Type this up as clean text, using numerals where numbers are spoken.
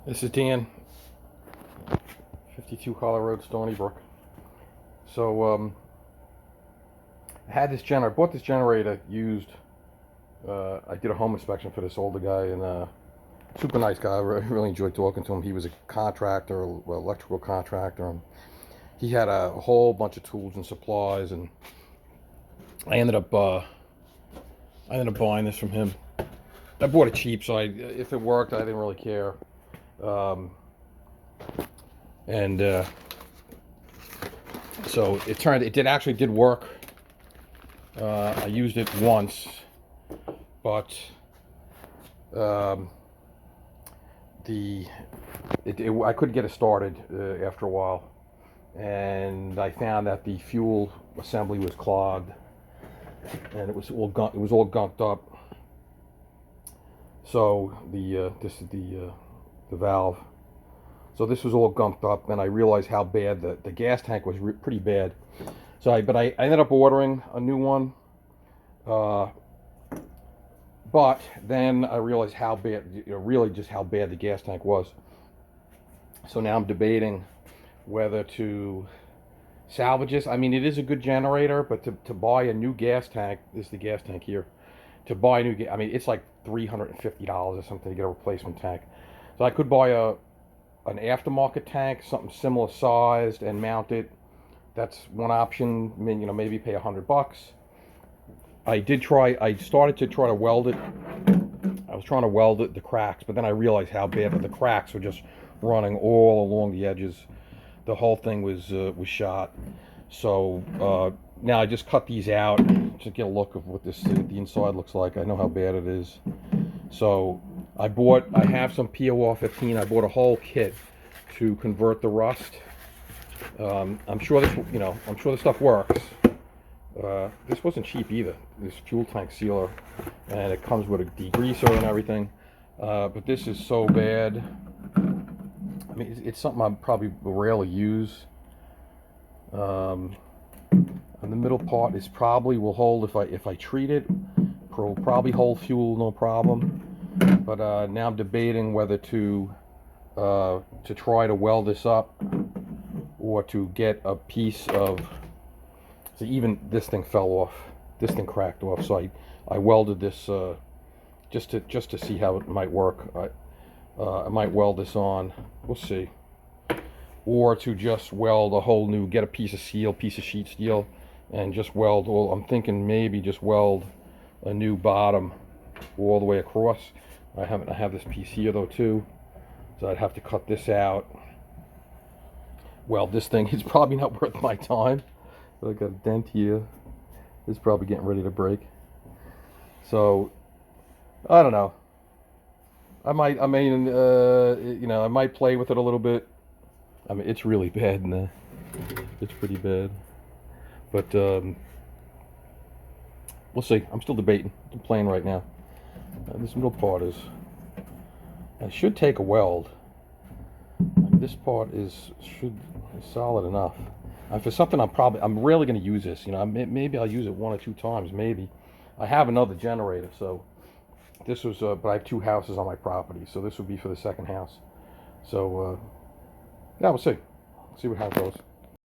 This is Dan, 52 Collar Road, Stony Brook. So I had this generator. I bought this generator used. I did a home inspection for this older guy, and super nice guy. I really enjoyed talking to him. He was a contractor, electrical contractor, and he had a whole bunch of tools and supplies. And I ended up buying this from him. I bought it cheap, so if it worked, I didn't really care. So it actually did work. I used it once, but I couldn't get it started after a while, and I found that the fuel assembly was clogged, and it was all gunked up. So this is the valve. So this was all gunked up, and I realized how bad the gas tank was pretty bad. So I ended up ordering a new one. But then I realized how bad, really just how bad the gas tank was. So now I'm debating whether to salvage this. I mean, it is a good generator, but to buy a new gas tank, this is the gas tank here. To buy a new, I mean, it's like $350 or something to get a replacement tank. So I could buy an aftermarket tank, something similar sized, and mount it. That's one option. I mean, maybe pay $100. I started to try to weld it. I was trying to weld it, the cracks, but then I realized how bad the cracks were just running all along the edges. The whole thing was shot. So now I just cut these out to get a look of what the inside looks like. I know how bad it is. So I have some POR 15. I bought a whole kit to convert the rust. I'm sure this stuff works. This wasn't cheap either, this fuel tank sealer, and it comes with a degreaser and everything, but this is so bad. I mean, it's something I probably will rarely use. And the middle part is probably will hold if I treat it. Probably hold fuel, no problem. But now I'm debating whether to try to weld this up or to get a piece of. So even this thing fell off. This thing cracked off. So I welded this just to see how it might work. I might weld this on. We'll see. Or to just weld a whole new, get a piece of sheet steel, and just weld. Well, I'm thinking maybe just weld a new bottom all the way across. I have this piece here though too, so I'd have to cut this out. Well, this thing is probably not worth my time. I got a dent here. It's probably getting ready to break. So I don't know. I might play with it a little bit. I mean, it's really bad in there. It's pretty bad. But we'll see. I'm still debating. I'm playing right now. This middle part I should take a weld. This part is solid enough. For something I'm rarely going to use this. Maybe I'll use it 1 or 2 times. Maybe. I have another generator, so this was. But I have 2 houses on my property, so this would be for the second house. So yeah, we'll see. See how it goes.